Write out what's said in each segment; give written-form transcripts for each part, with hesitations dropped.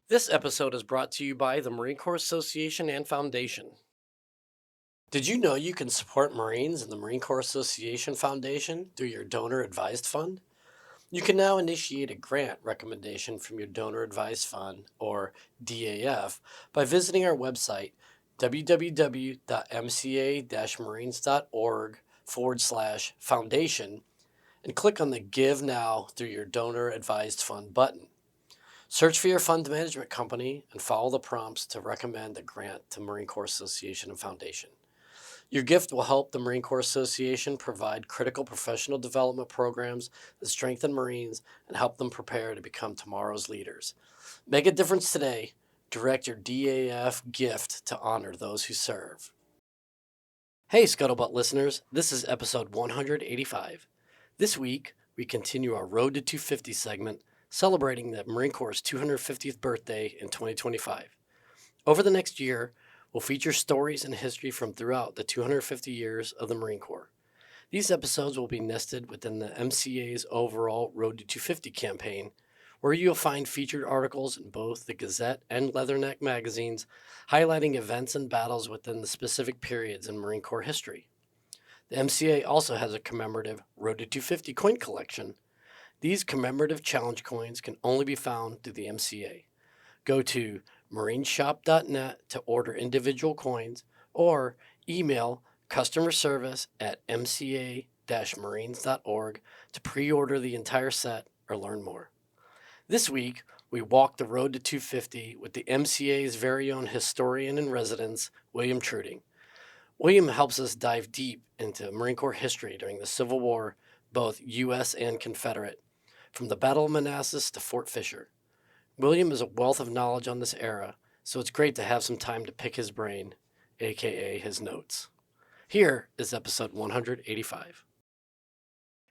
This episode is brought to you by the Marine Corps Association and Foundation. Did you know you can support Marines and the Marine Corps Association Foundation through your donor advised fund? You can now initiate a grant recommendation from your donor advised fund, or DAF, by visiting our website www.mca-marines.org/foundation and click on the Give Now through your donor advised fund button. Search for your fund management company and follow the prompts to recommend a grant to Marine Corps Association and Foundation. Your gift will help the Marine Corps Association provide critical professional development programs that strengthen Marines and help them prepare to become tomorrow's leaders. Make a difference today. Direct your DAF gift to honor those who serve. Hey, Scuttlebutt listeners, this is episode 185. This week, we continue our Road to 250 segment, celebrating the Marine Corps' 250th birthday in 2025. Over the next year, we'll feature stories and history from throughout the 250 years of the Marine Corps. These episodes will be nested within the MCA's overall Road to 250 campaign, where you'll find featured articles in both the Gazette and Leatherneck magazines highlighting events and battles within the specific periods in Marine Corps history. The MCA also has a commemorative Road to 250 coin collection. These commemorative challenge coins can only be found through the MCA. Go to marineshop.net to order individual coins or email customer service at mca-marines.org to pre-order the entire set or learn more. This week, we walk the road to 250 with the MCA's very own historian in residence, William Treuting. William helps us dive deep into Marine Corps history during the Civil War, both U.S. and Confederate, from the Battle of Manassas to Fort Fisher. William is a wealth of knowledge on this era, so it's great to have some time to pick his brain, aka his notes. Here is episode 185.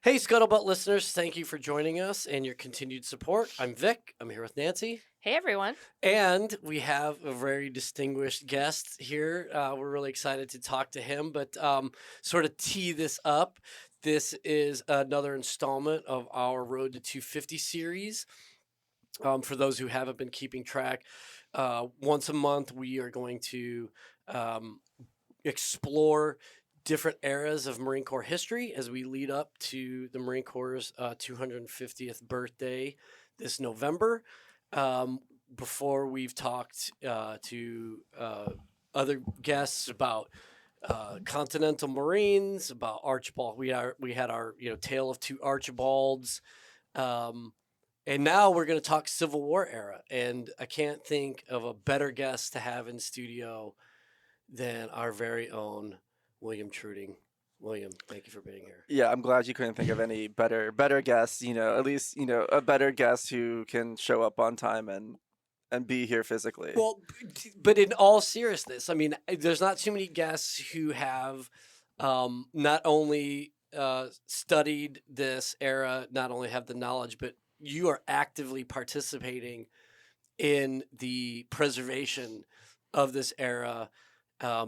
Hey, Scuttlebutt listeners, thank you for joining us and your continued support. I'm Vic. I'm here with Nancy. Hey, everyone. And we have a very distinguished guest here. We're really excited to talk to him, but sort of tee this up. This is another installment of our Road to 250 series. For those who haven't been keeping track, once a month we are going to explore different eras of Marine Corps history as we lead up to the Marine Corps' 250th birthday this November. Before we've talked to other guests about Continental Marines, about Archibald. We had our tale of two Archibalds, and now we're going to talk Civil War era. And I can't think of a better guest to have in studio than our very own William Treuting. William, thank you for being here. Yeah, I'm glad you couldn't think of any better guests. At least a better guest who can show up on time and be here physically. Well, but in all seriousness, I mean, there's not too many guests who have not only studied this era, not only have the knowledge, but you are actively participating in the preservation of this era.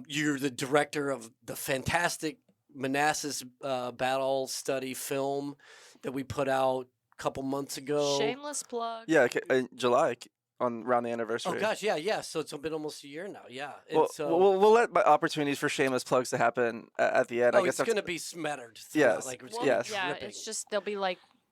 You're the director of the fantastic Manassas battle study film that we put out a couple months ago. Shameless plug. Yeah, in July around the anniversary. Oh gosh, yeah. So it's been almost a year now. Yeah. We'll let opportunities for shameless plugs to happen at the end. Oh, I guess it's going to be smattered. Yes. Yes. Yeah, it's just there'll be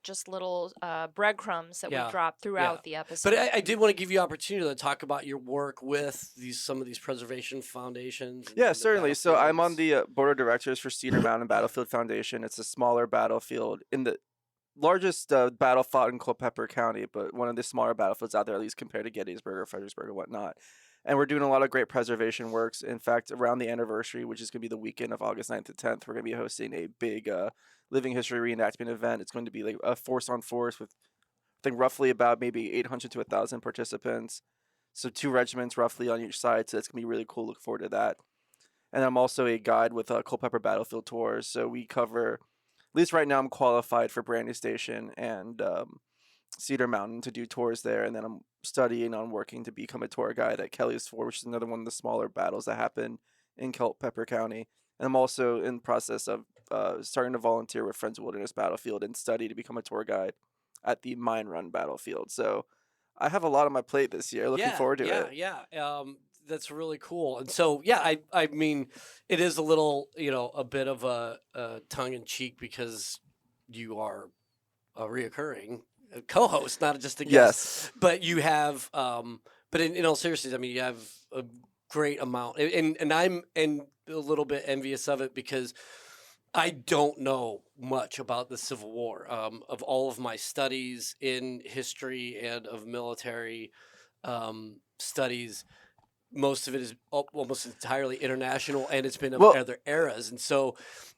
just little breadcrumbs that we drop throughout the episode. But I did want to give you opportunity to talk about your work with some of these preservation foundations. Yeah, certainly. So I'm on the board of directors for Cedar Mountain Battlefield Foundation. It's a smaller battlefield in the largest battle fought in Culpeper County, but one of the smaller battlefields out there, at least compared to Gettysburg or Fredericksburg or whatnot. And we're doing a lot of great preservation works. In fact, around the anniversary, which is going to be the weekend of August 9th to 10th, we're going to be hosting a big living history reenactment event. It's going to be like a force-on-force with, I think, roughly about maybe 800 to 1,000 participants. So 2 regiments roughly on each side. So it's going to be really cool. Look forward to that. And I'm also a guide with Culpeper Battlefield Tours. So we cover, at least right now, I'm qualified for Brandy Station and Cedar Mountain to do tours there. And then I'm studying on working to become a tour guide at Kelly's Ford, which is another one of the smaller battles that happen in Culpeper County. And I'm also in the process of starting to volunteer with Friends of Wilderness Battlefield and study to become a tour guide at the Mine Run Battlefield. So I have a lot on my plate this year. Looking forward to it. Yeah. That's really cool. And so, I mean, it is a little, a bit of a tongue in cheek because you are a reoccurring co-host, not just a guest. Yes. But you have, but in all seriousness, I mean, you have a great amount, and I'm a little bit envious of it because I don't know much about the Civil War. Of all of my studies in history and of military studies, most of it is almost entirely international, and it's been of other eras. And so,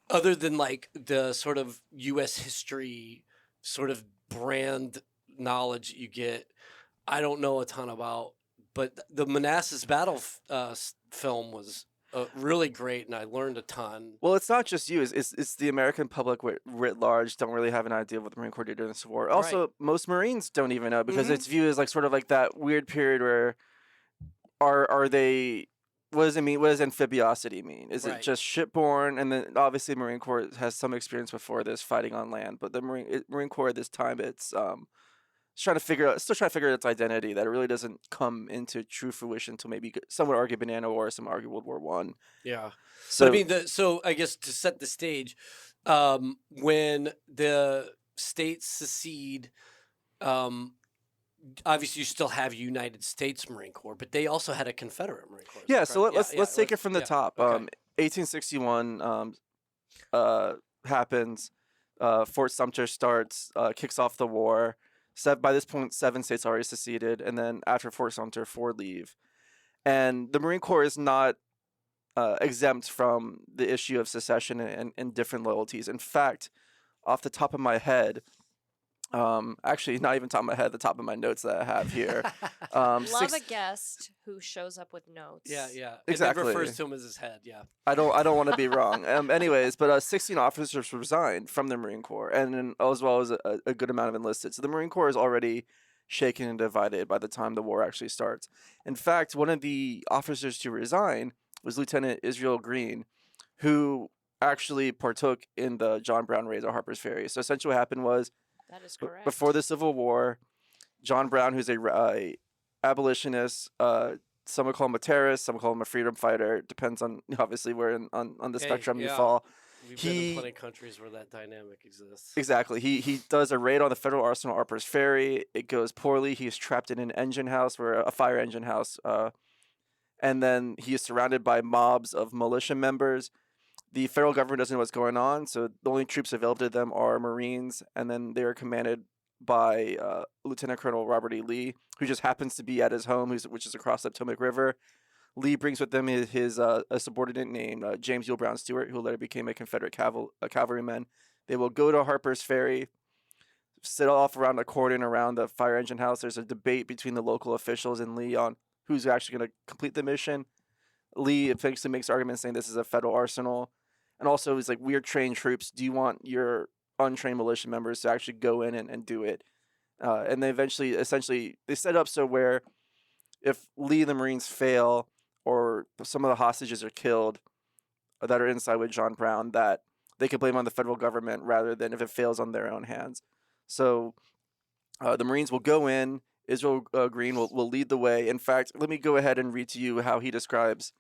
other than like the sort of U.S. history sort of brand knowledge you get, I don't know a ton about. But the Manassas Battle film was really great, and I learned a ton. Well, it's not just you; it's the American public writ large don't really have an idea of what the Marine Corps did during the Civil War. Also, most Marines don't even know because it's viewed as like sort of like that weird period where are they? What does it mean? What does amphibiosity mean? Is it just shipborne? And then obviously Marine Corps has some experience before this fighting on land, but the Marine Corps at this time still trying to figure out its identity. That it really doesn't come into true fruition until maybe some would argue Banana War, some argue World War One. Yeah. So but I mean, so I guess to set the stage, when the states secede, obviously you still have United States Marine Corps, but they also had a Confederate Marine Corps. Yeah. So let's take it from the top. Okay. 1861 happens. Fort Sumter starts, kicks off the war. By this point, 7 states already seceded, and then after Fort Sumter, 4 leave. And the Marine Corps is not exempt from the issue of secession and different loyalties. In fact, off the top of my head, actually not even top of my head, the top of my notes that I have here. Love a guest who shows up with notes. Yeah. Exactly. It refers to him as his head. Yeah. I don't want to be wrong. Anyways, but 16 officers resigned from the Marine Corps, and as well as a good amount of enlisted. So the Marine Corps is already shaken and divided by the time the war actually starts. In fact, one of the officers to resign was Lieutenant Israel Green, who actually partook in the John Brown raid at Harper's Ferry. So essentially what happened was, that is correct. Before the Civil War, John Brown, who's a abolitionist, some would call him a terrorist, some would call him a freedom fighter. Depends on obviously where on the spectrum you fall. We've been in plenty of countries where that dynamic exists. Exactly. He does a raid on the Federal Arsenal at Harper's Ferry. It goes poorly. He's trapped in an engine house, a fire engine house, and then he is surrounded by mobs of militia members. The federal government doesn't know what's going on, so the only troops available to them are Marines, and then they are commanded by Lieutenant Colonel Robert E. Lee, who just happens to be at his home, which is across the Potomac River. Lee brings with him his a subordinate named James Yule Brown Stewart, who later became a Confederate cavalryman. They will go to Harper's Ferry, sit off around a cordon around the fire engine house. There's a debate between the local officials and Lee on who's actually going to complete the mission. Lee eventually makes arguments saying this is a federal arsenal. And also, it's like, we're trained troops. Do you want your untrained militia members to actually go in and do it? And they essentially, they set up so where if Lee and the Marines fail or some of the hostages are killed that are inside with John Brown, that they can blame on the federal government rather than if it fails on their own hands. So the Marines will go in. Israel Green will lead the way. In fact, let me go ahead and read to you how he describes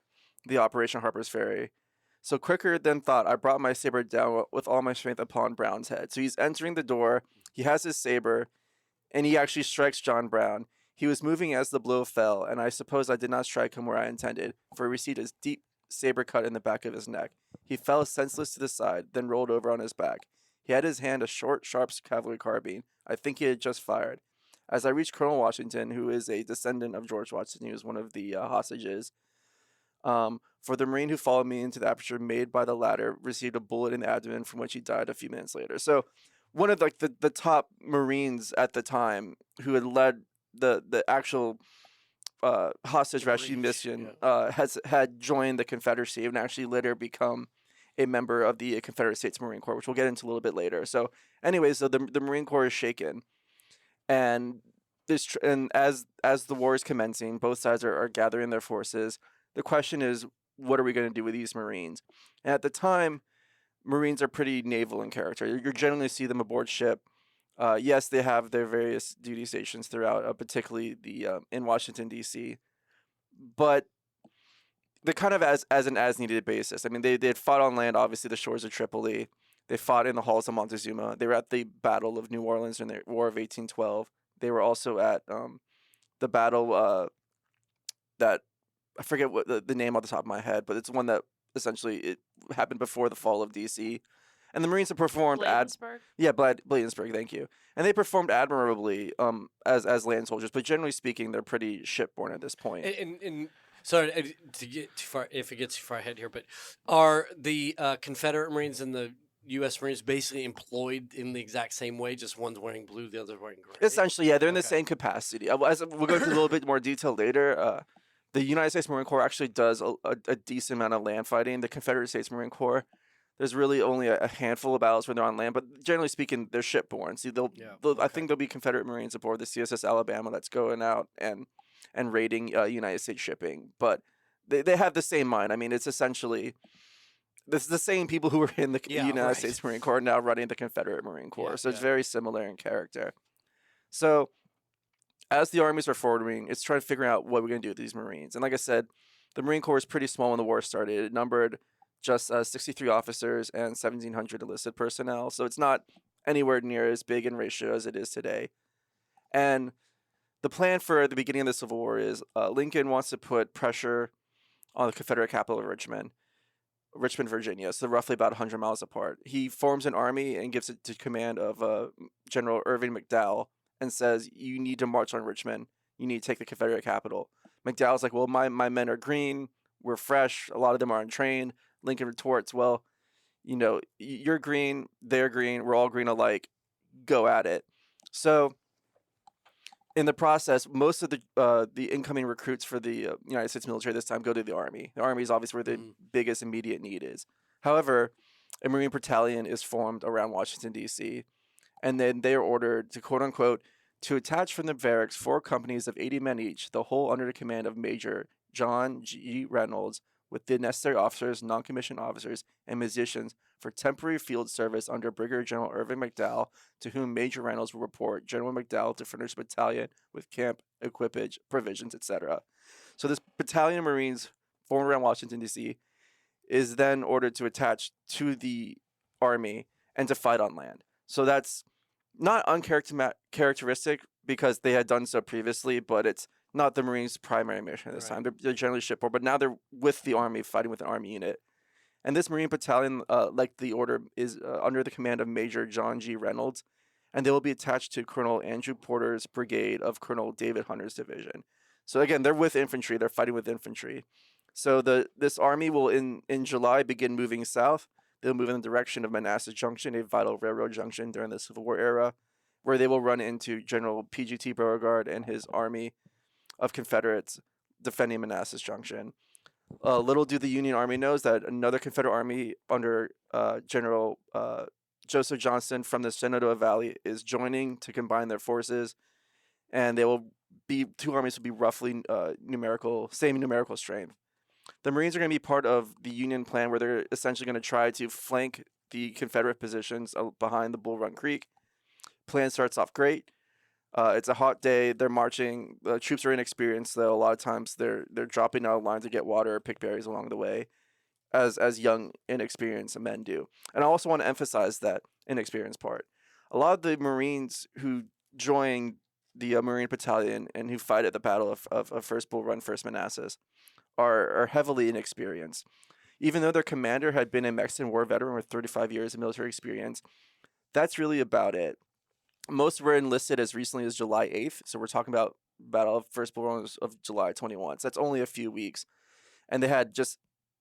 the Operation Harper's Ferry. So quicker than thought, I brought my saber down with all my strength upon Brown's head. So he's entering the door. He has his saber, and he actually strikes John Brown. He was moving as the blow fell, and I suppose I did not strike him where I intended, for he received a deep saber cut in the back of his neck. He fell senseless to the side, then rolled over on his back. He had in his hand a short, sharp cavalry carbine. I think he had just fired. As I reached Colonel Washington, who is a descendant of George Washington, he was one of the hostages, for the Marine who followed me into the aperture made by the latter received a bullet in the abdomen from which he died a few minutes later. So one of the top Marines at the time who had led the actual hostage rescue mission had joined the Confederacy and actually later become a member of the Confederate States Marine Corps, which we'll get into a little bit later. So anyways, so the Marine Corps is shaken, and as the war is commencing, both sides are gathering their forces. The question is, what are we going to do with these Marines? And at the time, Marines are pretty naval in character. You generally see them aboard ship. Yes, they have their various duty stations throughout, particularly the in Washington D.C. But they're kind of as an as needed basis. I mean, they had fought on land, obviously the shores of Tripoli. They fought in the halls of Montezuma. They were at the Battle of New Orleans in the War of 1812. They were also at the battle that I forget what the name off the top of my head, but it's one that essentially it happened before the fall of DC. And the Marines have performed Bladensburg, thank you. And they performed admirably as land soldiers, but generally speaking, they're pretty shipborne at this point. And sorry to get too far, if it gets too far ahead here, but are the Confederate Marines and the U.S. Marines basically employed in the exact same way? Just one's wearing blue, the other's wearing gray. Essentially, yeah, they're in the same capacity. As we'll go into a little bit more detail later. The United States Marine Corps actually does a decent amount of land fighting. The Confederate States Marine Corps, there's really only a handful of battles where they're on land, but generally speaking, they're shipborne. See, I think there'll be Confederate Marines aboard the CSS Alabama that's going out and raiding United States shipping, but they have the same mind. I mean, it's essentially the same people who were in the United States Marine Corps now running the Confederate Marine Corps, so it's very similar in character. So as the armies are forwarding, it's trying to figure out what we're going to do with these Marines. And like I said, the Marine Corps was pretty small when the war started. It numbered just 63 officers and 1,700 enlisted personnel. So it's not anywhere near as big in ratio as it is today. And the plan for the beginning of the Civil War is Lincoln wants to put pressure on the Confederate capital of Richmond, Virginia, so roughly about 100 miles apart. He forms an army and gives it to command of General Irving McDowell, and says, you need to march on Richmond. You need to take the Confederate capital. McDowell's like, well, my men are green. We're fresh. A lot of them are untrained. Lincoln retorts, well, you're green. They're green. We're all green alike. Go at it. So in the process, most of the incoming recruits for the United States military this time go to the Army. The Army is obviously where the biggest immediate need is. However, a Marine battalion is formed around Washington, D.C., and then they are ordered to, quote unquote, to attach from the barracks 4 companies of 80 men each, the whole under the command of Major John G. Reynolds, with the necessary officers, non-commissioned officers, and musicians for temporary field service under Brigadier General Irving McDowell, to whom Major Reynolds will report General McDowell to furnish the battalion with camp equipage, provisions, etc. So this battalion of Marines formed around Washington, D.C., is then ordered to attach to the Army and to fight on land. So that's not uncharacteristic because they had done so previously, but it's not the Marines' primary mission at this time. They're generally shipboard, but now they're with the Army, fighting with an Army unit. And this Marine battalion, like the order, is under the command of Major John G. Reynolds, and they will be attached to Colonel Andrew Porter's brigade of Colonel David Hunter's division. So again, they're with infantry. They're fighting with infantry. So this army will, in July, begin moving south. They'll move in the direction of Manassas Junction, a vital railroad junction during the Civil War era, where they will run into General P.G.T. Beauregard and his army of Confederates defending Manassas Junction. Little do the Union Army knows that another Confederate army under General Joseph Johnston from the Shenandoah Valley is joining to combine their forces, and two armies will be roughly same numerical strength. The Marines are going to be part of the Union plan, where they're essentially going to try to flank the Confederate positions behind the Bull Run Creek. Plan starts off great. It's a hot day. They're marching. The troops are inexperienced, though. A lot of times they're dropping out of line to get water or pick berries along the way, as young, inexperienced men do. And I also want to emphasize that inexperienced part. A lot of the Marines who join the Marine Battalion and who fight at the Battle of First Bull Run, First Manassas, are heavily inexperienced. Even though their commander had been a Mexican War veteran with 35 years of military experience, that's really about it. Most were enlisted as recently as July 8th, so we're talking about Battle of First Bull Run of July 21. So that's only a few weeks. And they had just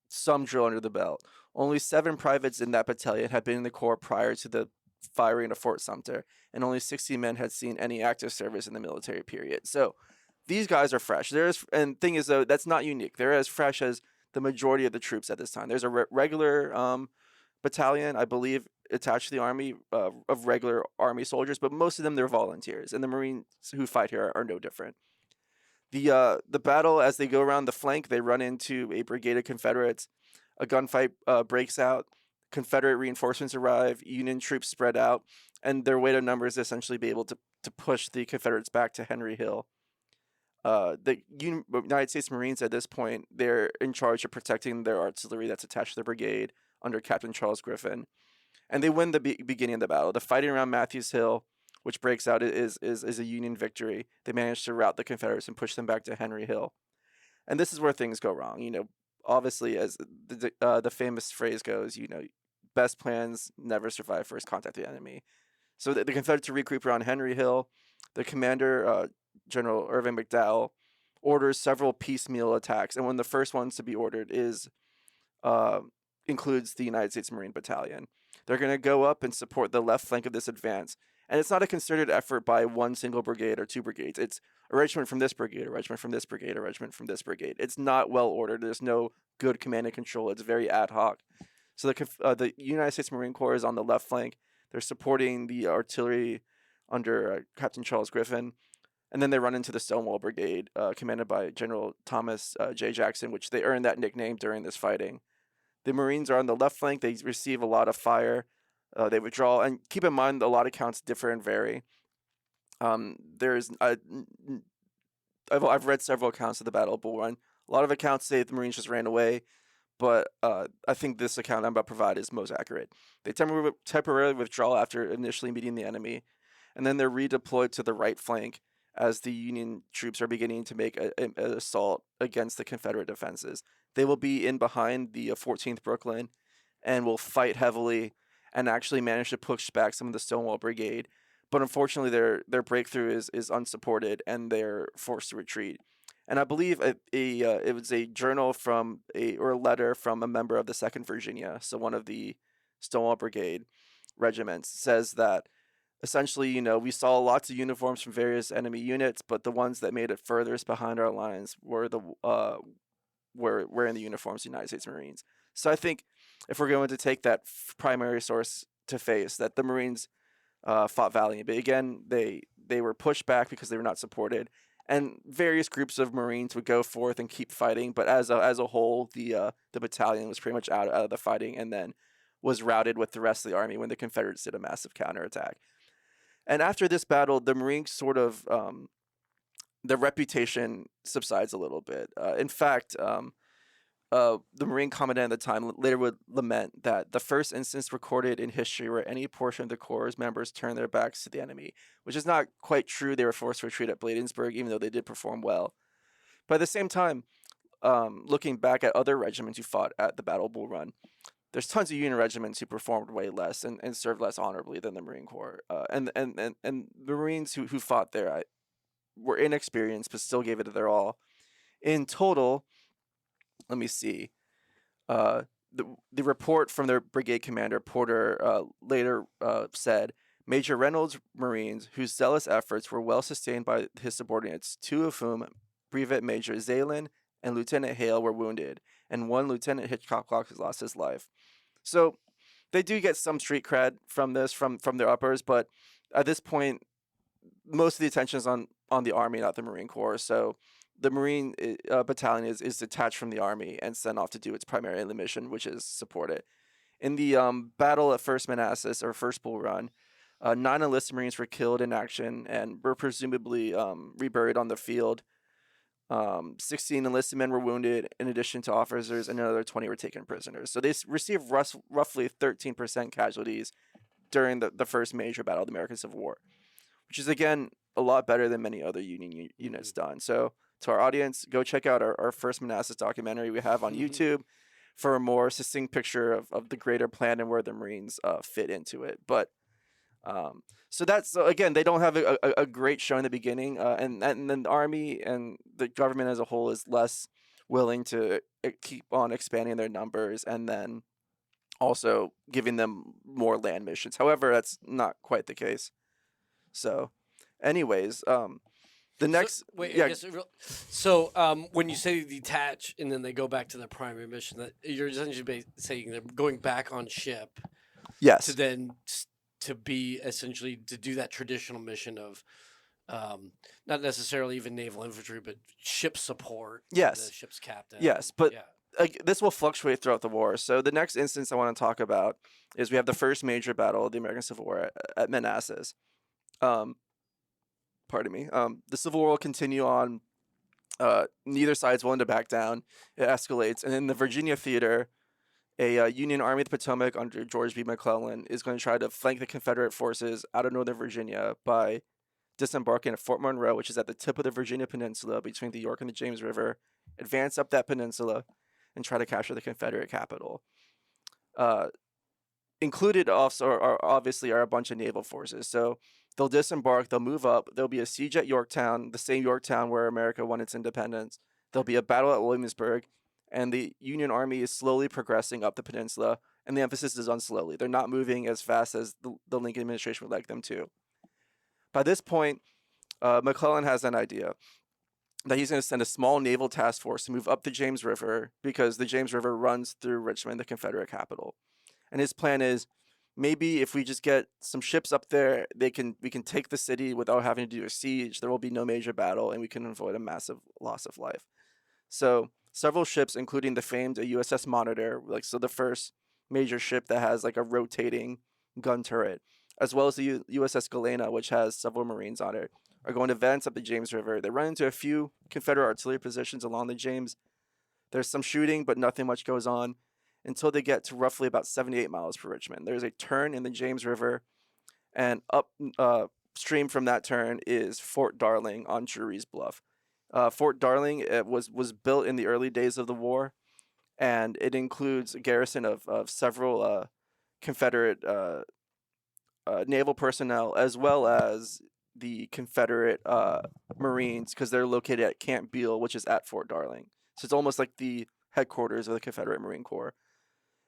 some drill under the belt. Only 7 privates in that battalion had been in the Corps prior to the firing of Fort Sumter, and only 60 men had seen any active service in the military period. So these guys are fresh. And thing is, though, that's not unique. They're as fresh as the majority of the troops at this time. There's a regular battalion, I believe, attached to the Army of regular Army soldiers, but most of them, they're volunteers, and the Marines who fight here are no different. The battle, as they go around the flank, they run into a brigade of Confederates. A gunfight breaks out. Confederate reinforcements arrive. Union troops spread out. and their weight of numbers essentially be able to push the Confederates back to Henry Hill. The United States Marines at this point, they're in charge of protecting their artillery that's attached to the brigade under Captain Charles Griffin, and they win the beginning of the battle. The fighting around Matthews Hill, which breaks out, is a Union victory. They manage to rout the Confederates and push them back to Henry Hill, and this is where things go wrong. Obviously, as the famous phrase goes, best plans never survive first contact with the enemy. So the Confederates regroup around Henry Hill. The commander, General Irving McDowell, orders several piecemeal attacks, and one of the first ones to be ordered includes the United States Marine Battalion. They're going to go up and support the left flank of this advance, and it's not a concerted effort by one single brigade or two brigades. It's a regiment from this brigade, a regiment from this brigade, a regiment from this brigade. It's not well ordered. There's no good command and control. It's very ad hoc. So the United States Marine Corps is on the left flank. They're supporting the artillery under Captain Charles Griffin. And then they run into the Stonewall Brigade, commanded by General Thomas J. Jackson, which they earned that nickname during this fighting. The Marines are on the left flank. They receive a lot of fire. They withdraw. And keep in mind, a lot of counts differ and vary. I've read several accounts of the Battle of Bull Run. A lot of accounts say the Marines just ran away, but I think this account I'm about to provide is most accurate. They temporarily withdraw after initially meeting the enemy, and then they're redeployed to the right flank as the Union troops are beginning to make an assault against the Confederate defenses. They will be in behind the 14th Brooklyn and will fight heavily and actually manage to push back some of the Stonewall Brigade. But unfortunately, their breakthrough is unsupported and they're forced to retreat. And I believe it was a journal or a letter from a member of the 2nd Virginia, so one of the Stonewall Brigade regiments, says that essentially, we saw lots of uniforms from various enemy units, but the ones that made it furthest behind our lines were wearing the uniforms of the United States Marines. So I think if we're going to take that primary source to face, that the Marines fought valiantly, but again, they were pushed back because they were not supported, and various groups of Marines would go forth and keep fighting. But as a whole, the battalion was pretty much out of the fighting, and then was routed with the rest of the army when the Confederates did a massive counterattack. And after this battle, the Marines sort of, their reputation subsides a little bit. In fact, the Marine commandant at the time later would lament that the first instance recorded in history where any portion of the Corps' members turned their backs to the enemy, which is not quite true. They were forced to retreat at Bladensburg, even though they did perform well. But at the same time, looking back at other regiments who fought at the Battle of Bull Run, there's tons of Union regiments who performed way less and served less honorably than the Marine Corps. And the Marines who fought there were inexperienced, but still gave it their all. In total, let me see. The report from their brigade commander, Porter, later said, Major Reynolds' Marines, whose zealous efforts were well sustained by his subordinates, two of whom, Brevet Major Zalen and Lieutenant Hale, were wounded, and one Lieutenant Hitchcock lost his life. So they do get some street cred from this, from their uppers, but at this point, most of the attention is on the Army, not the Marine Corps. So the Marine battalion is detached from the Army and sent off to do its primary mission, which is support it. In the battle at First Manassas, or First Bull Run, 9 enlisted Marines were killed in action and were presumably reburied on the field. 16 enlisted men were wounded, in addition to officers, and another 20 were taken prisoners. So they received roughly 13% casualties during the first major battle of the American Civil War, which is, again, a lot better than many other Union units done. So to our audience, go check out our First Manassas documentary we have on YouTube for a more succinct picture of the greater plan and where the Marines fit into it. But so that's, again, they don't have a great show in the beginning, and then the Army and the government as a whole is less willing to keep on expanding their numbers and then also giving them more land missions. However, that's not quite the case. So, anyways, the next... So, when you say detach and then they go back to their primary mission, that you're essentially saying they're going back on ship. Yes. To then... to be essentially to do that traditional mission of not necessarily even naval infantry, but ship support. Yes. The ship's captain. Yes, but this will fluctuate throughout the war. So the next instance I want to talk about is we have the first major battle of the American Civil War at Manassas. Um, pardon me. The Civil War will continue on. Neither side's willing to back down. It escalates, and in the Virginia theater, a Union Army of the Potomac under George B. McClellan is going to try to flank the Confederate forces out of Northern Virginia by disembarking at Fort Monroe, which is at the tip of the Virginia Peninsula between the York and the James River, advance up that peninsula, and try to capture the Confederate capital. Included also are obviously a bunch of naval forces. So they'll disembark, they'll move up, there'll be a siege at Yorktown, the same Yorktown where America won its independence. There'll be a battle at Williamsburg, and the Union Army is slowly progressing up the peninsula, and the emphasis is on slowly. They're not moving as fast as the Lincoln administration would like them to. By this point, McClellan has an idea that he's going to send a small naval task force to move up the James River because the James River runs through Richmond, the Confederate capital. And his plan is maybe if we just get some ships up there, we can take the city without having to do a siege. There will be no major battle, and we can avoid a massive loss of life. So several ships, including the famed USS Monitor, the first major ship that has like a rotating gun turret, as well as the USS Galena, which has several Marines on it, are going to advance up the James River. They run into a few Confederate artillery positions along the James. There's some shooting, but nothing much goes on until they get to roughly about 78 miles from Richmond. There's a turn in the James River, and upstream from that turn is Fort Darling on Drury's Bluff. Fort Darling was built in the early days of the war, and it includes a garrison of several Confederate naval personnel, as well as the Confederate Marines, because they're located at Camp Beale, which is at Fort Darling. So it's almost like the headquarters of the Confederate Marine Corps.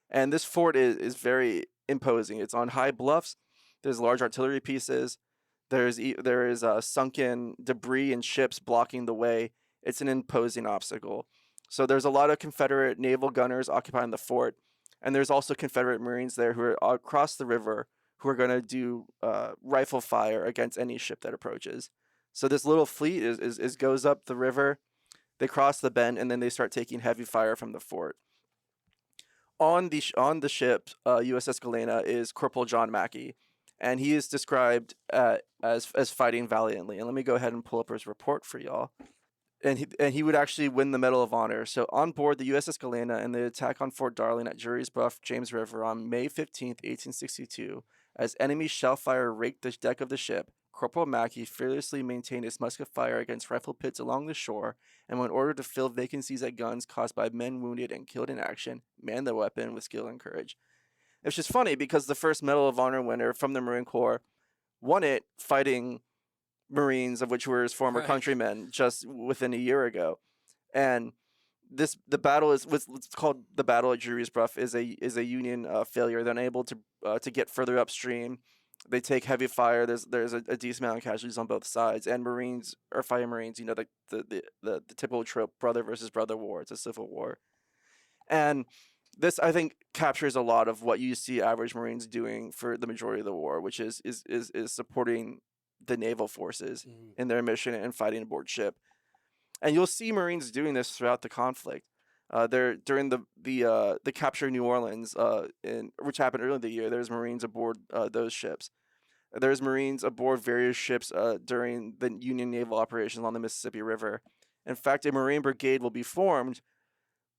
And this fort is very imposing. It's on high bluffs. There's large artillery pieces. There is sunken debris and ships blocking the way. It's an imposing obstacle. So there's a lot of Confederate naval gunners occupying the fort, and there's also Confederate Marines there who are across the river who are going to do rifle fire against any ship that approaches. So this little fleet is goes up the river, they cross the bend, and then they start taking heavy fire from the fort. On the ship, USS Galena, is Corporal John Mackey, and he is described as fighting valiantly. And let me go ahead and pull up his report for y'all. And he would actually win the Medal of Honor. So on board the USS Galena and the attack on Fort Darling at Drury's Bluff, James River on May 15th, 1862, as enemy shell fire raked the deck of the ship, Corporal Mackey fearlessly maintained his musket fire against rifle pits along the shore, and when ordered to fill vacancies at guns caused by men wounded and killed in action, manned the weapon with skill and courage. It's just funny because the first Medal of Honor winner from the Marine Corps won it fighting Marines, of which were his former countrymen, just within a year ago. And the battle is what's called the Battle at Drury's Bluff is a Union failure. They're unable to get further upstream. They take heavy fire. There's a decent amount of casualties on both sides, and Marines are fighting Marines. You know, the typical trope, brother versus brother war. It's a civil war, and this, I think, captures a lot of what you see average Marines doing for the majority of the war, which is supporting the naval forces in their mission and fighting aboard ship. And you'll see Marines doing this throughout the conflict. During the capture of New Orleans, which happened earlier in the year, there's Marines aboard those ships. There's Marines aboard various ships during the Union naval operations along the Mississippi River. In fact, a Marine brigade will be formed,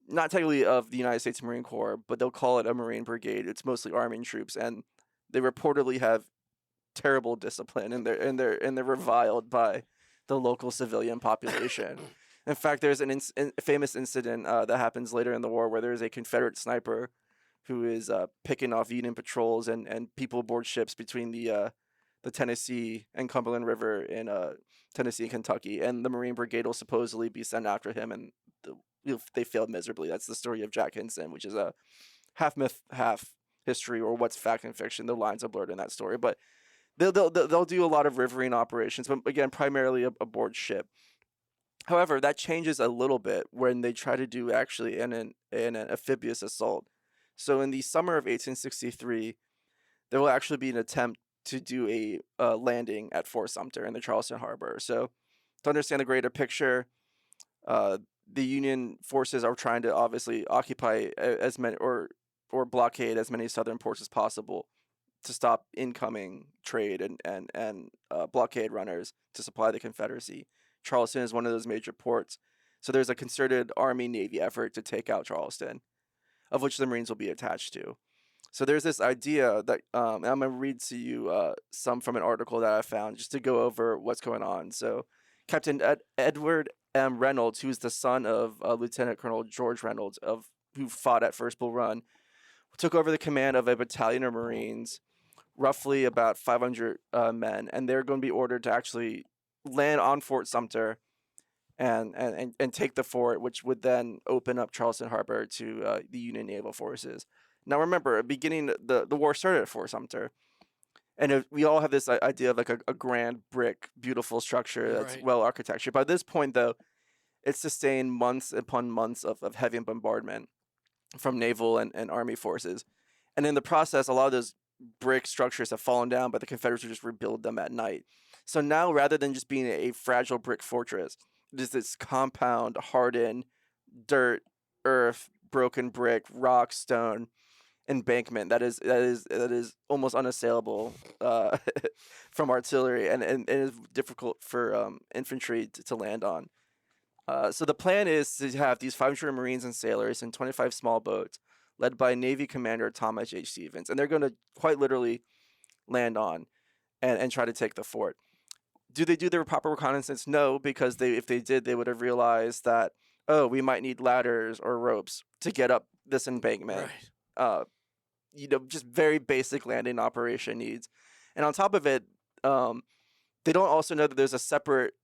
not technically of the United States Marine Corps, but they'll call it a Marine brigade. It's mostly arming troops, and they reportedly have terrible discipline, and they're reviled by the local civilian population. In fact, there's a famous incident that happens later in the war where there's a Confederate sniper who is picking off Union patrols and people aboard ships between the Tennessee and Cumberland River in Tennessee and Kentucky, and the Marine Brigade will supposedly be sent after him, and they failed miserably. That's the story of Jack Hinson, which is a half myth, half history, or what's fact and fiction. The lines are blurred in that story, but they'll do a lot of riverine operations, but again, primarily aboard ship. However, that changes a little bit when they try to do actually an amphibious assault. So in the summer of 1863, there will actually be an attempt to do a landing at Fort Sumter in the Charleston Harbor. So to understand the greater picture, the Union forces are trying to obviously occupy as many or blockade as many southern ports as possible to stop incoming trade and blockade runners to supply the Confederacy. Charleston is one of those major ports. So there's a concerted Army-Navy effort to take out Charleston, of which the Marines will be attached to. So there's this idea that, and I'm going to read to you some from an article that I found just to go over what's going on. So Captain Edward M. Reynolds, who's the son of Lieutenant Colonel George Reynolds, who fought at First Bull Run, took over the command of a battalion of Marines, roughly about 500 men, and they're going to be ordered to actually land on Fort Sumter and take the fort, which would then open up Charleston Harbor to the Union naval forces. Now, remember, beginning the war started at Fort Sumter, and we all have this idea of like a grand brick, beautiful structure that's well architectured. By this point, though, it's sustained months upon months of heavy bombardment from naval and army forces, and in the process, a lot of those brick structures have fallen down, but the Confederates would just rebuild them at night. So now, rather than just being a fragile brick fortress, it is this compound, hardened, dirt, earth, broken brick, rock, stone embankment that is almost unassailable from artillery and is difficult for infantry to land on. So the plan is to have these 500 Marines and sailors and 25 small boats led by Navy Commander Thomas H. Stevens, and they're going to quite literally land on and try to take the fort. Do they do their proper reconnaissance? No, because if they did, they would have realized that, oh, we might need ladders or ropes to get up this embankment. Right. Just very basic landing operation needs. And on top of it, they don't also know that there's a separate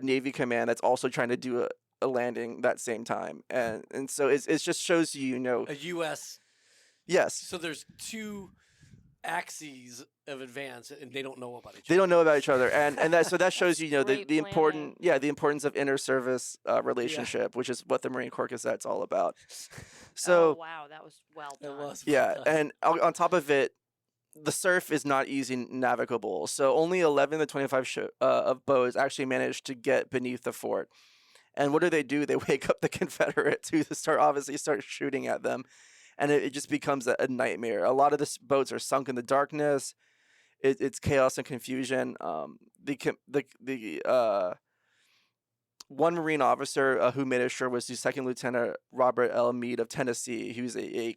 Navy command that's also trying to do a landing that same time. And so it just shows you, a U.S. Yes. So there's two axes of advance, and they don't know about each other. They don't know about each other, and that shows the importance of inter-service relationship, which is what the Marine Corps Gazette's all about. So, oh wow, that was well done. It was well done. And on top of it, the surf is not easy navigable. So only 11 to 25 of boats actually managed to get beneath the fort. And what do? They wake up the Confederates who start shooting at them. And it just becomes a nightmare. A lot of the boats are sunk in the darkness. It's chaos and confusion. The one Marine officer who made it ashore was the Second Lieutenant Robert L. Meade of Tennessee. He was a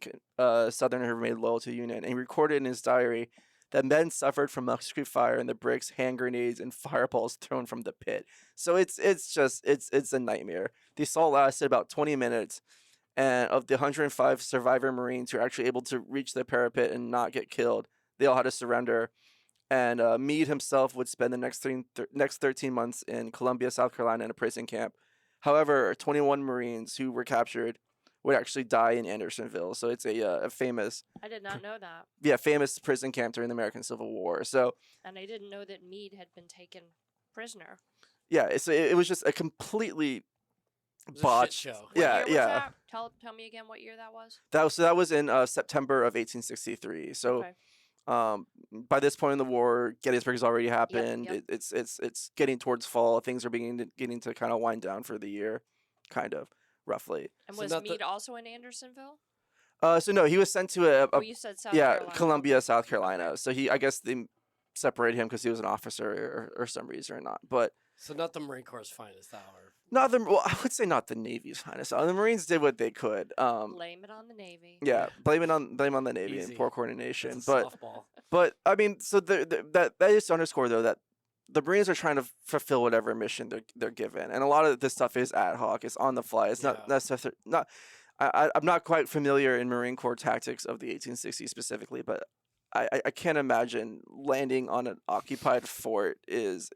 Southerner who remained loyal to the Union. And he recorded in his diary that men suffered from musketry fire and the bricks, hand grenades, and fireballs thrown from the pit. So it's a nightmare. The assault lasted about 20 minutes. And of the 105 survivor Marines who are actually able to reach the parapet and not get killed, they all had to surrender. And Meade himself would spend the next 13 months in Columbia, South Carolina, in a prison camp. However, 21 Marines who were captured would actually die in Andersonville. So it's a famous... I did not know that. Yeah, famous prison camp during the American Civil War. So. And I didn't know that Meade had been taken prisoner. Yeah, it was just a completely... botch show. What year was that? Tell me again what year that was. That was in September of 1863. So, okay. By this point in the war, Gettysburg has already happened. Yep. It's getting towards fall. Things are getting to kind of wind down for the year, kind of roughly. And was Meade also in Andersonville? So no, he was sent to you said South Carolina. Columbia, South Carolina. Okay. So I guess they separated him because he was an officer or some reason or not, but. So not the Marine Corps' finest hour. I would say not the Navy's finest. The Marines did what they could. Blame it on the Navy. Yeah, blame on the Navy. Easy. And poor coordination. Softball. But I mean, so that is to underscore though that the Marines are trying to fulfill whatever mission they're given, and a lot of this stuff is ad hoc. It's on the fly. It's not necessarily not. I'm not quite familiar in Marine Corps tactics of the 1860s specifically, but I can't imagine landing on an occupied fort is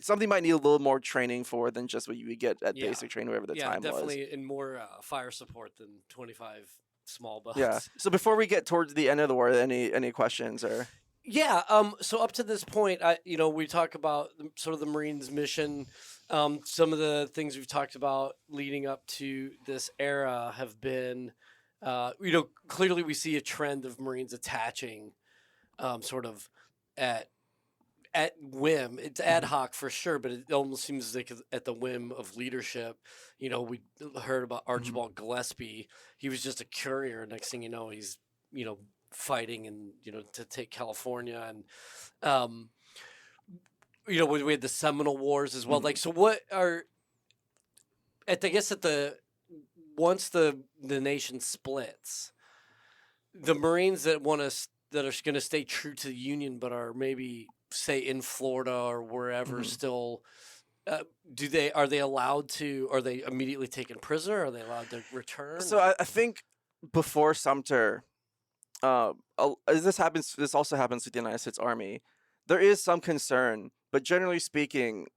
something you might need a little more training for than just what you would get at basic training, whatever the time was. Yeah, definitely in more fire support than 25 small boats. Yeah. So before we get towards the end of the war, any questions or? Yeah. So up to this point, we talk about sort of the Marines' mission. Some of the things we've talked about leading up to this era have been, clearly we see a trend of Marines attaching, sort of at at whim. It's ad hoc for sure, but it almost seems like at the whim of leadership. You know, we heard about Archibald Gillespie. He was just a courier. Next thing you know, he's fighting and to take California, and we had the Seminole Wars as well. Like, so what are I guess once the nation splits, the Marines that that are going to stay true to the Union, but are maybe say in Florida or wherever still, are they allowed to? Are they immediately taken prisoner? Are they allowed to return? So I think before Sumter, this also happens with the United States Army. There is some concern, but generally speaking,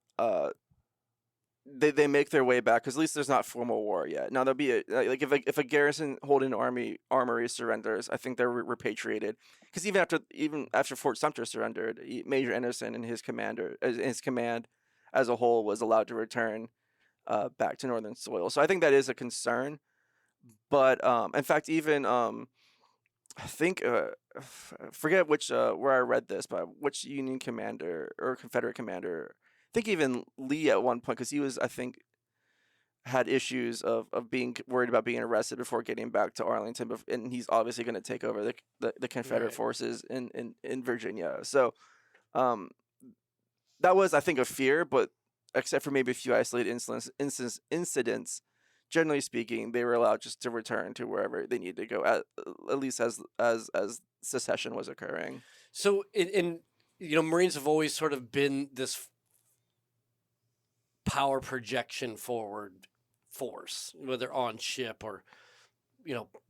they make their way back because at least there's not formal war yet. Now there'll be if a garrison holding armory surrenders, I think they're repatriated. Because even after Fort Sumter surrendered, Major Anderson and his command as a whole was allowed to return back to northern soil. So I think that is a concern. But in fact, even I think forget which where I read this, but which Union commander or Confederate commander. I think even Lee at one point, because he was, I think, had issues of being worried about being arrested before getting back to Arlington, and he's obviously going to take over the Confederate forces in Virginia. So that was, I think, a fear, but except for maybe a few isolated incidents, generally speaking, they were allowed just to return to wherever they needed to go, at least as secession was occurring. So Marines have always sort of been this power projection forward force, whether on ship or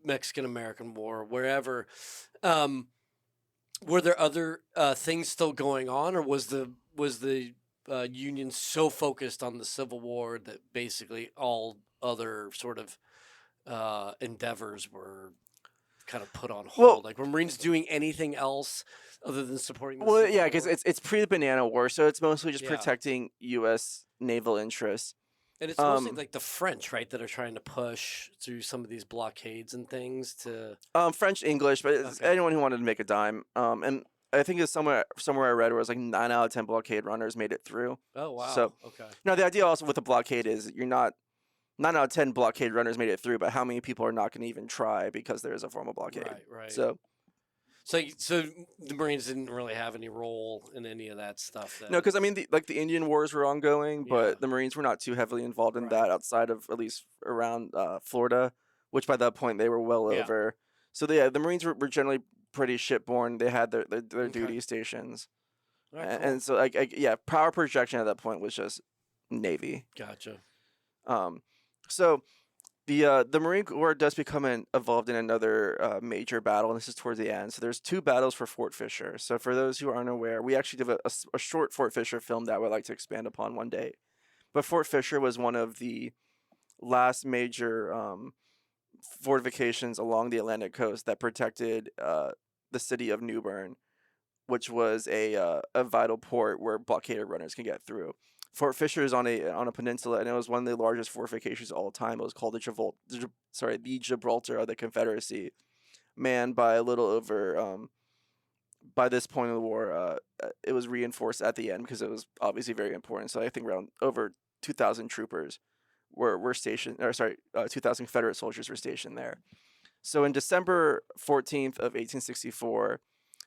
Mexican-American War, wherever. Were there other things still going on, or was the Union so focused on the Civil War that basically all other sort of endeavors were kind of put on hold? Like, were Marines doing anything else other than supporting the Civil War? Because it's pre-Banana War, so it's mostly just protecting U.S. naval interests. And it's mostly like the French, right, that are trying to push through some of these blockades and things to... French, English, but it's anyone who wanted to make a dime. And I think it's somewhere I read where it was like 9 out of 10 blockade runners made it through. Oh, wow. So, now the idea also with the blockade is you're not 9 out of 10 blockade runners made it through, but how many people are not going to even try because there is a formal blockade? Right. So the Marines didn't really have any role in any of that stuff. No, because I mean, the Indian Wars were ongoing, but the Marines were not too heavily involved in that outside of at least around Florida, which by that point they were well over. So the Marines were generally pretty shipborne. They had their duty stations, Right, cool. and so power projection at that point was just Navy. Gotcha. So the Marine Corps does become involved in another major battle, and this is towards the end. So there's 2 battles for Fort Fisher. So for those who aren't aware, we actually did a short Fort Fisher film that I would like to expand upon one day. But Fort Fisher was one of the last major fortifications along the Atlantic coast that protected the city of New Bern, which was a vital port where blockaded runners can get through. Fort Fisher is on a peninsula, and it was one of the largest fortifications of all time. It was called the Gibraltar of the Confederacy, manned by a little over. By this point of the war, it was reinforced at the end because it was obviously very important. So I think around over 2,000 troopers were stationed, 2,000 Confederate soldiers were stationed there. So in December 14th of 1864.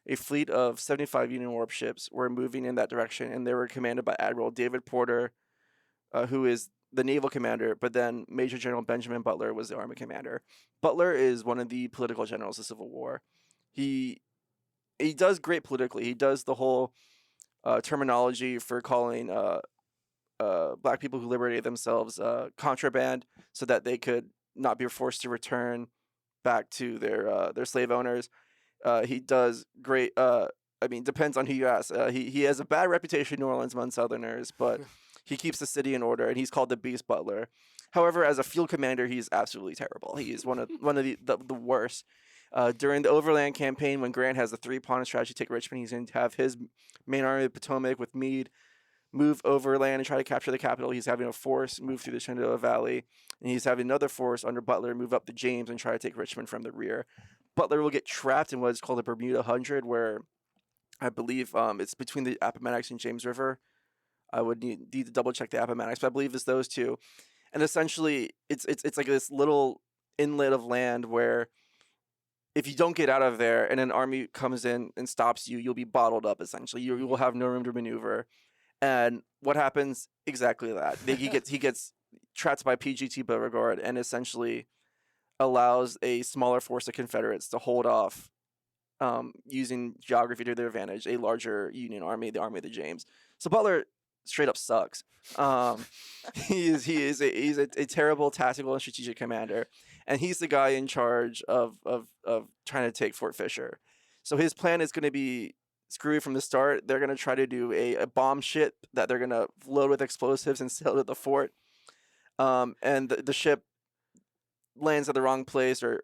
A fleet of 75 Union warships were moving in that direction, and they were commanded by Admiral David Porter, who is the naval commander, but then Major General Benjamin Butler was the Army commander. Butler is one of the political generals of the Civil War. He does great politically. He does the whole terminology for calling black people who liberated themselves contraband so that they could not be forced to return back to their slave owners. He does great. I mean, depends on who you ask. He has a bad reputation in New Orleans among Southerners, but he keeps the city in order, and he's called the Beast Butler. However, as a field commander, he's absolutely terrible. He is one of the worst. During the Overland Campaign, when Grant has the 3-pronged strategy to take Richmond, he's going to have his main army of Potomac with Meade move overland and try to capture the capital. He's having a force move through the Shenandoah Valley, and he's having another force under Butler move up the James and try to take Richmond from the rear. Butler will get trapped in what is called the Bermuda Hundred, where I believe it's between the Appomattox and James River. I would need to double check the Appomattox, but I believe it's those two. And essentially, it's like this little inlet of land where if you don't get out of there and an army comes in and stops you, you'll be bottled up. Essentially, you will have no room to maneuver. And what happens? Exactly that. He gets trapped by PGT Beauregard and essentially allows a smaller force of Confederates to hold off, using geography to their advantage, a larger Union army, the Army of the James. So Butler straight up sucks. He's a terrible tactical and strategic commander, and he's the guy in charge of trying to take Fort Fisher. So his plan is going to be screwy from the start. They're going to try to do a bomb ship that they're going to load with explosives and sail to the fort. And the ship lands at the wrong place or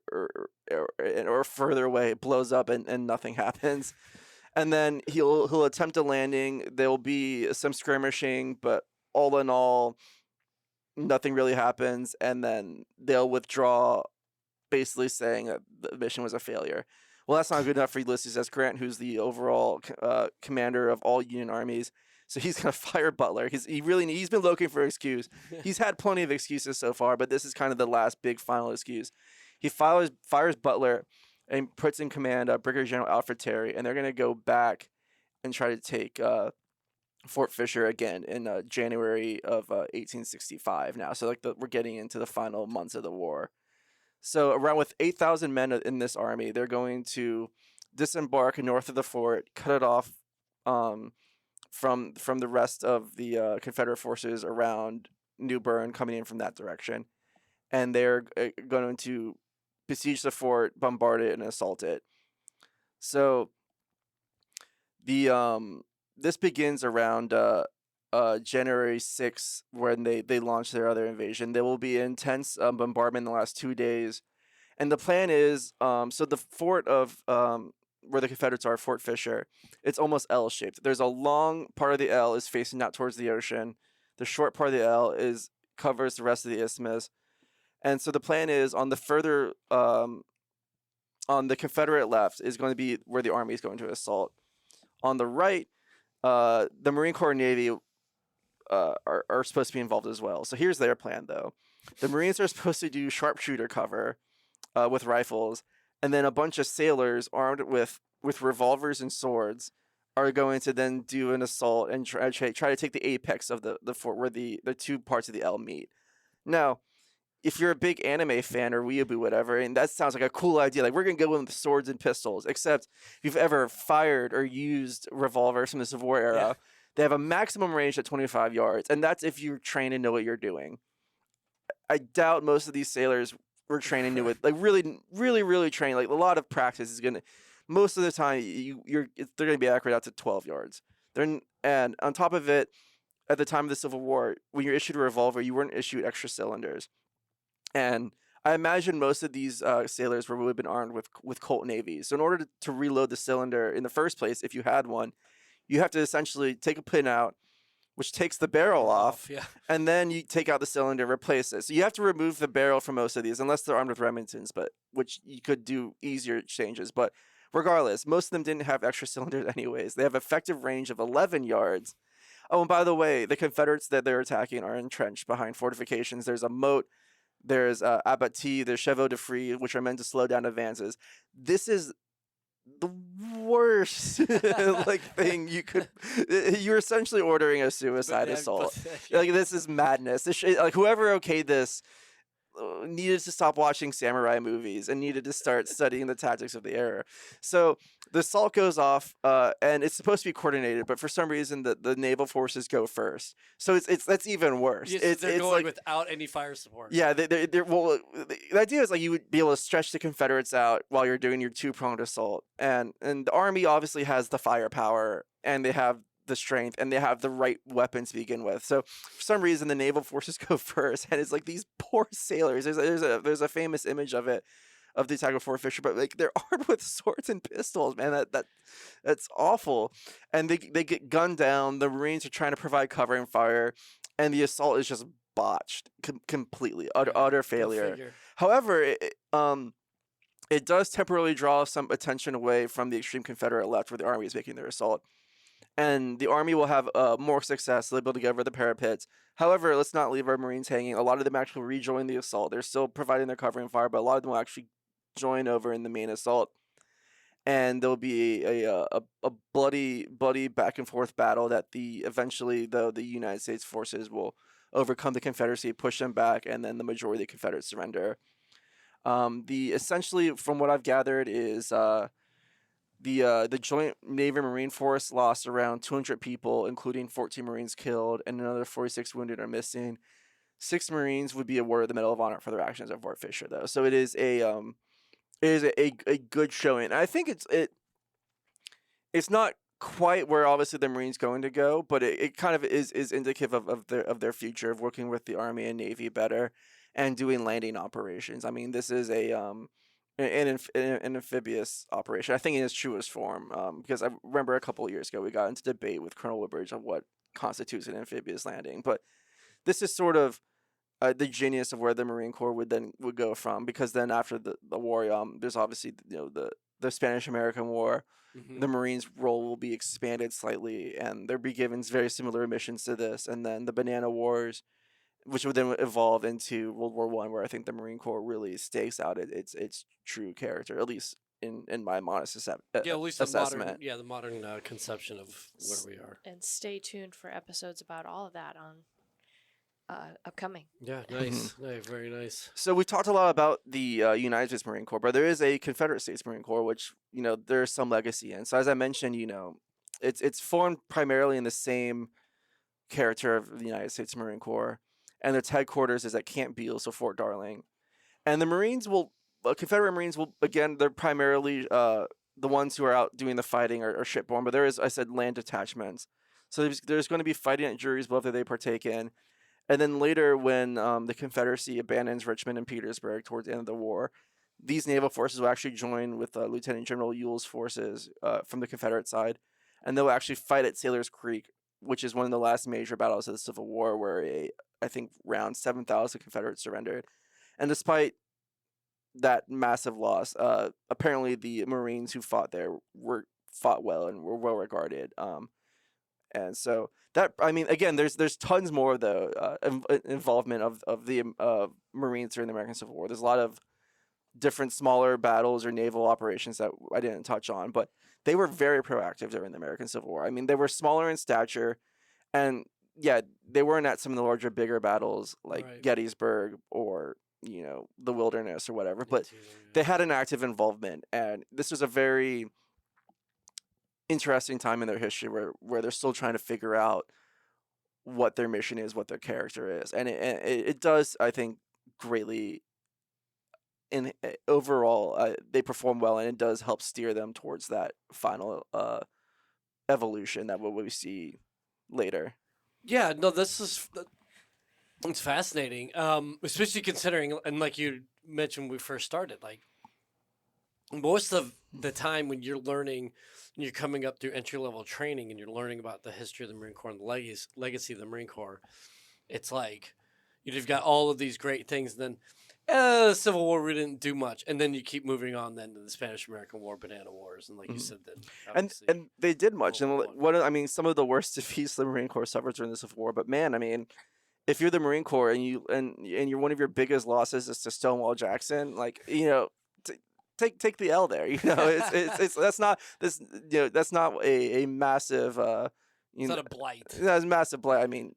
further away, blows up, and nothing happens. And then he'll attempt a landing. There'll be some skirmishing, but all in all, nothing really happens. And then they'll withdraw, basically saying that the mission was a failure. Well, that's not good enough for Ulysses S. Grant, who's the overall commander of all Union armies. So he's gonna fire Butler. He's been looking for an excuse. He's had plenty of excuses so far, but this is kind of the last big final excuse. He fires Butler and puts in command Brigadier General Alfred Terry, and they're gonna go back and try to take Fort Fisher again in January of 1865. Now, so we're getting into the final months of the war. So around with 8,000 men in this army, they're going to disembark north of the fort, cut it off from the rest of the Confederate forces around New Bern coming in from that direction, and they're going to besiege the fort, bombard it, and assault it. So this begins around January 6th, when they launch their other invasion. There will be intense bombardment in the last 2 days, and the plan is so the fort of where the Confederates are, Fort Fisher, it's almost L-shaped. There's a long part of the L is facing out towards the ocean. The short part of the L covers the rest of the isthmus. And so the plan is on the further on the Confederate left is going to be where the army is going to assault. On the right, the Marine Corps and Navy are supposed to be involved as well. So here's their plan, though. The Marines are supposed to do sharpshooter cover with rifles, and then a bunch of sailors armed with revolvers and swords are going to then do an assault and try to take the apex of the fort where the two parts of the L meet. Now, if you're a big anime fan or weeaboo, whatever, and that sounds like a cool idea, like we're going to go in with swords and pistols, except if you've ever fired or used revolvers from the Civil War era, they have a maximum range at 25 yards, and that's if you're trained and know what you're doing. I doubt most of these sailors were trained and knew it. Like really, really, really trained. Like a lot of practice is gonna. Most of the time, they're gonna be accurate out to 12 yards. And on top of it, at the time of the Civil War, when you're issued a revolver, you weren't issued extra cylinders. And I imagine most of these sailors would have been armed with Colt navies. So in order to reload the cylinder in the first place, if you had one, you have to essentially take a pin out, which takes the barrel off, and then you take out the cylinder, replace it. So you have to remove the barrel from most of these, unless they're armed with Remingtons, but which you could do easier changes. But regardless, most of them didn't have extra cylinders anyways. They have effective range of 11 yards. Oh, and by the way, the Confederates that they're attacking are entrenched behind fortifications. There's a moat, there's abattis, there's chevaux de frise, which are meant to slow down advances. This is the worst thing you could. You're essentially ordering a suicide assault. Like this is madness. Whoever okayed this needed to stop watching samurai movies and needed to start studying the tactics of the era. So the assault goes off, and it's supposed to be coordinated, but for some reason the naval forces go first. So that's even worse. Yes, they're going without any fire support. Yeah, well, the idea is like you would be able to stretch the Confederates out while you're doing your two-pronged assault, and the army obviously has the firepower, and they have the strength, and they have the right weapons to begin with. So for some reason the naval forces go first, and it's like these poor sailors. There's a famous image of it, of the attack of Fort Fisher, but like they're armed with swords and pistols, man. That's awful. And they get gunned down. The Marines are trying to provide cover and fire, and the assault is just botched completely, utter failure. However, it does temporarily draw some attention away from the extreme Confederate left where the Army is making their assault. And the Army will have more success. They'll be able to get over the parapets. However, let's not leave our Marines hanging. A lot of them actually rejoin the assault. They're still providing their covering fire, but a lot of them will actually join over in the main assault. And there'll be a bloody back and forth battle that eventually though the United States forces will overcome the Confederacy, push them back, and then the majority of the Confederates surrender. The essentially, from what I've gathered, is the Joint Navy Marine Force lost around 200 people, including 14 Marines killed and another 46 wounded or missing. 6 Marines would be awarded the Medal of Honor for their actions at Fort Fisher, though. So it is a good showing. I think it's not quite where obviously the Marines going to go, but it kind of is indicative of their future of working with the Army and Navy better and doing landing operations. I mean, this is an amphibious operation. I think in its truest form, because I remember a couple of years ago we got into debate with Colonel Woodbridge on what constitutes an amphibious landing, but this is sort of the genius of where the Marine Corps would go from, because then after the war, there's obviously the Spanish American War. Mm-hmm. The Marines' role will be expanded slightly, and they'll be given very similar missions to this, and then the Banana Wars, which would then evolve into World War I, where I think the Marine Corps really stakes out its true character, at least in my modest at least assessment. The modern conception of where we are. And stay tuned for episodes about all of that on upcoming. Yeah, nice. Nice, very nice. So we talked a lot about the United States Marine Corps, but there is a Confederate States Marine Corps, which there's some legacy in. So as I mentioned, it's formed primarily in the same character of the United States Marine Corps, and its headquarters is at Camp Beale, so Fort Darling. And the Confederate Marines will, again, they're primarily the ones who are out doing the fighting are shipborne, but there is, I said, land detachments. So there's going to be fighting at Drury's Bluff that they partake in. And then later, when the Confederacy abandons Richmond and Petersburg towards the end of the war, these naval forces will actually join with Lieutenant General Ewell's forces from the Confederate side, and they'll actually fight at Sailor's Creek, which is one of the last major battles of the Civil War, where I think around 7,000 Confederates surrendered. And despite that massive loss, apparently the Marines who fought there fought well and were well regarded. And so that, I mean, again, there's tons more though involvement of the Marines during the American Civil War. There's a lot of different smaller battles or naval operations that I didn't touch on, but they were very proactive during the American Civil War. I mean, they were smaller in stature, and yeah, they weren't at some of the larger, bigger battles like Gettysburg or the Wilderness or whatever, but they had an active involvement, and this was a very interesting time in their history where they're still trying to figure out what their mission is, what their character is, and it does, I think, greatly. In overall, they perform well, and it does help steer them towards that final evolution that what we see later. Yeah, no, it's fascinating, especially considering, and like you mentioned when we first started, like most of the time when you're learning, you're coming up through entry-level training and you're learning about the history of the Marine Corps and the legacy of the Marine Corps, it's like you've got all of these great things, and then the Civil War, we didn't do much, and then you keep moving on then to the Spanish-American War, Banana Wars, and like you said, then and they did much, and some of the worst defeats the Marine Corps suffered during the Civil War. But man, I mean, if you're the Marine Corps and you're one of your biggest losses is to Stonewall Jackson, like take the L there. It's that's not this that's not a massive it's not a blight. That's a massive blight. I mean.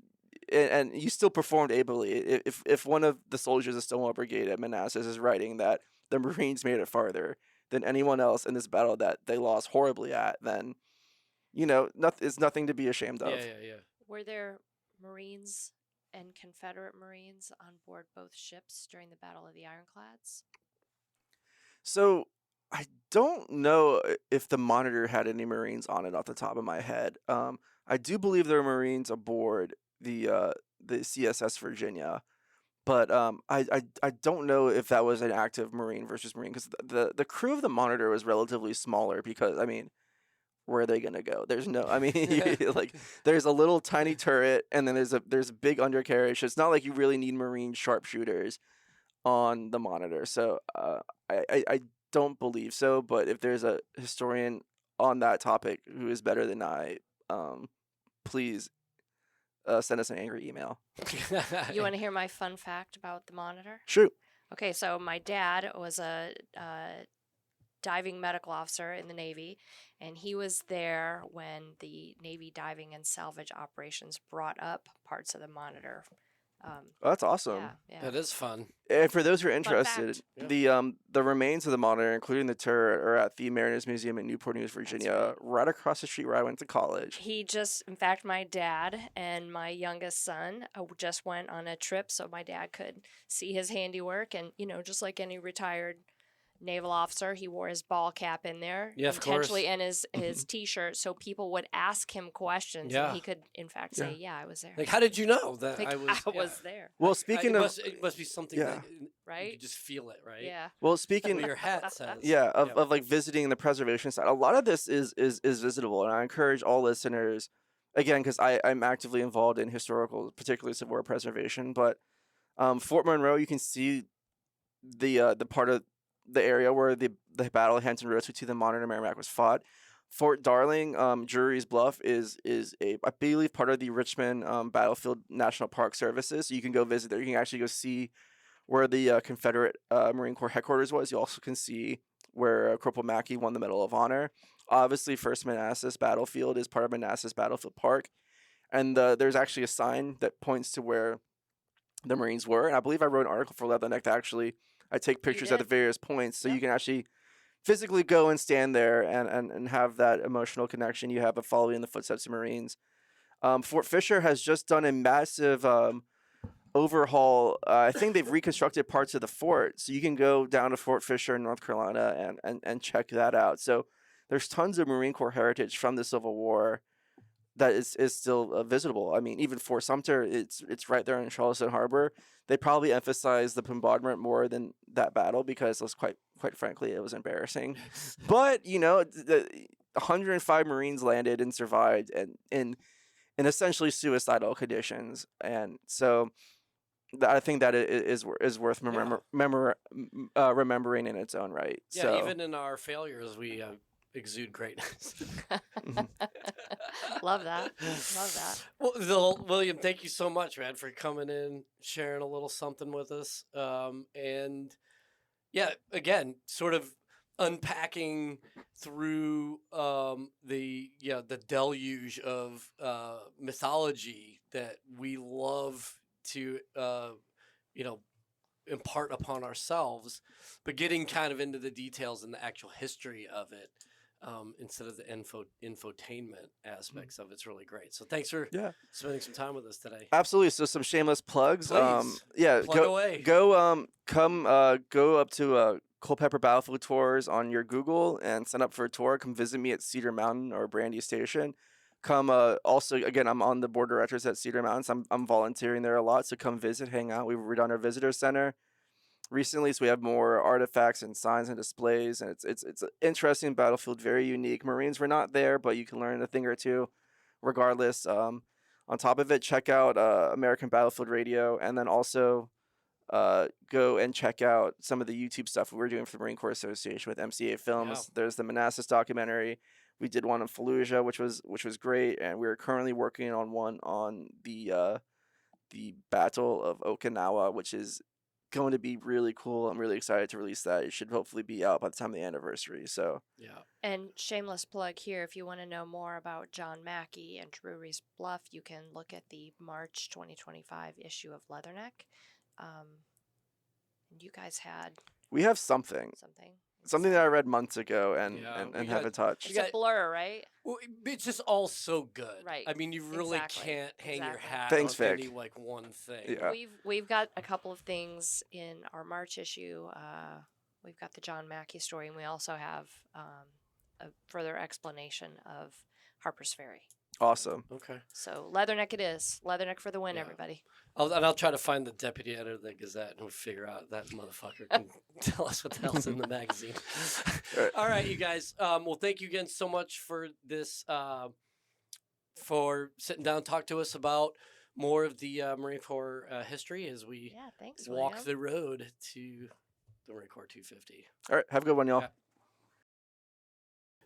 And you still performed ably. If one of the soldiers of Stonewall Brigade at Manassas is writing that the Marines made it farther than anyone else in this battle that they lost horribly at, then it's nothing to be ashamed of. Yeah. Were there Marines and Confederate Marines on board both ships during the Battle of the Ironclads? So I don't know if the Monitor had any Marines on it off the top of my head. I do believe there were Marines aboard the CSS Virginia, but I don't know if that was an active Marine versus Marine, because the crew of the Monitor was relatively smaller, because I mean, where are they gonna go? There's no, I mean, like there's a little tiny turret, and then there's a big undercarriage. So it's not like you really need Marine sharpshooters on the Monitor. So I don't believe so, but if there's a historian on that topic who is better than I, please send us an angry email. You want to hear my fun fact about the monitor? Shoot. Okay, so my dad was a diving medical officer in the Navy, and he was there when the Navy diving and salvage operations brought up parts of the monitor. Oh, that's awesome. Yeah. That is fun. And for those who are Fun interested, fact. the remains of the monitor, including the turret, are at the Mariners Museum in Newport News, Virginia, right across the street where I went to college. In fact, my dad and my youngest son just went on a trip so my dad could see his handiwork. And, just like any retired naval officer, he wore his ball cap in there intentionally and his T-shirt so people would ask him questions and he could, in fact, say, yeah, I was there. Like, how did you know that Like, I was there? Well, speaking of... it must be something that right? you could just feel it, right? Yeah. Well, speaking... What your hat says. Of like visiting the preservation side, a lot of this is visitable, and I encourage all listeners, again, because I'm actively involved in historical, particularly Civil War preservation, but Fort Monroe, you can see the part of the area where the Battle of Hampton Roads to the modern Merrimack was fought. Fort Darling, Drury's Bluff is I believe part of the Richmond Battlefield National Park Services. So you can go visit there. You can actually go see where the Confederate Marine Corps headquarters was. You also can see where Corporal Mackey won the Medal of Honor. Obviously, First Manassas Battlefield is part of Manassas Battlefield Park, and there's actually a sign that points to where the Marines were. And I believe I wrote an article for Leatherneck that actually I take pictures at the various points, so you can actually physically go and stand there and have that emotional connection you have of following in the footsteps of Marines. Fort Fisher has just done a massive overhaul. I think they've reconstructed parts of the fort, so you can go down to Fort Fisher in North Carolina and check that out. So there's tons of Marine Corps heritage from the Civil War that is still visitable. I mean, even Fort Sumter, it's right there in Charleston Harbor. They probably emphasized the bombardment more than that battle because it was quite frankly, it was embarrassing. But, the 105 Marines landed and survived and in essentially suicidal conditions. And so I think that it is worth remembering in its own right. Yeah, so. Even in our failures, we exude greatness. Love that. Well, William, thank you so much, man, for coming in, sharing a little something with us. And yeah, again, sort of unpacking through the deluge of mythology that we love to impart upon ourselves, but getting kind of into the details and the actual history of it. Instead of the infotainment aspects of it's really great. So thanks for spending some time with us today. Absolutely. So some shameless plugs. Please. Plug away. Go up to Culpeper Battlefield Tours on your Google and sign up for a tour. Come visit me at Cedar Mountain or Brandy Station. Come also again, I'm on the board of directors at Cedar Mountains. I'm volunteering there a lot, so come visit, hang out. We've redone our visitor center recently, so we have more artifacts and signs and displays, and it's an interesting battlefield, very unique. Marines were not there, but you can learn a thing or two regardless. On top of it, check out American Battlefield Radio, and then also go and check out some of the YouTube stuff we're doing for the Marine Corps Association with MCA Films. Yeah. There's the Manassas documentary. We did one on Fallujah, which was great, and we're currently working on one on the Battle of Okinawa, which is going to be really cool. I'm really excited to release that. It should hopefully be out by the time of the anniversary. So yeah. And shameless plug here, if you want to know more about John Mackey and Drury's Bluff, you can look at the March 2025 issue of Leatherneck. And you guys had... We have something that I read months ago and haven't touched. It's a blur, right? Well, it's just all so good. Right. I mean, you really can't hang your hat Thanks, on Vic. any one thing. Yeah. We've got a couple of things in our March issue. We've got the John Mackey story, and we also have a further explanation of Harper's Ferry. Awesome. Okay. So Leatherneck it is. Leatherneck for the win, everybody. I'll try to find the deputy editor of the Gazette and we'll figure out that motherfucker can tell us what the hell's in the magazine. All right, you guys. Well, thank you again so much for this, for sitting down and talk to us about more of the Marine Corps history as we thanks, walk William. the road to the Marine Corps 250. All right, have a good one, y'all. Yeah.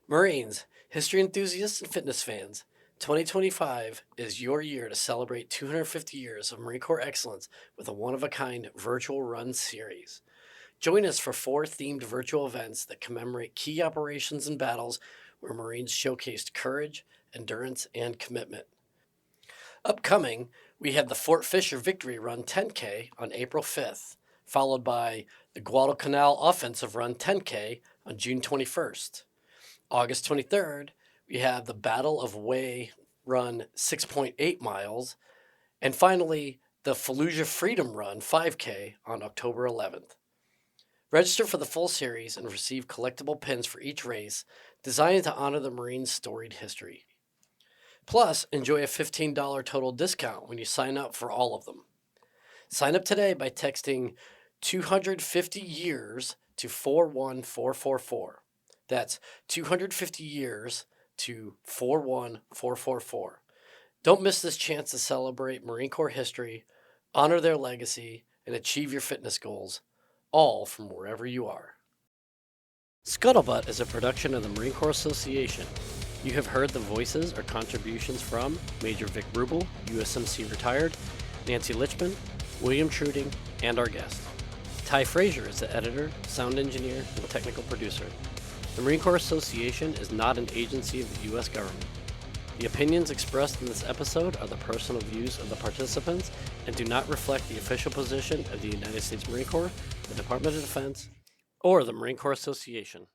Marines, history enthusiasts, and fitness fans, 2025 is your year to celebrate 250 years of Marine Corps excellence with a one-of-a-kind virtual run series. Join us for 4 themed virtual events that commemorate key operations and battles where Marines showcased courage, endurance, and commitment. Upcoming, we have the Fort Fisher Victory Run 10K on April 5th, followed by the Guadalcanal Offensive Run 10K on June 21st. August 23rd, we have the Battle of Way Run 6.8 miles, and finally, the Fallujah Freedom Run 5K on October 11th. Register for the full series and receive collectible pins for each race designed to honor the Marines' storied history. Plus, enjoy a $15 total discount when you sign up for all of them. Sign up today by texting 250 years to 41444. That's 250 years to 41444. Don't miss this chance to celebrate Marine Corps history, honor their legacy, and achieve your fitness goals, all from wherever you are. Scuttlebutt is a production of the Marine Corps Association. You have heard the voices or contributions from Major Vic Rubel, USMC retired, Nancy Lichman, William Treuting, and our guest. Ty Frazier is the editor, sound engineer, and technical producer. The Marine Corps Association is not an agency of the U.S. government. The opinions expressed in this episode are the personal views of the participants and do not reflect the official position of the United States Marine Corps, the Department of Defense, or the Marine Corps Association.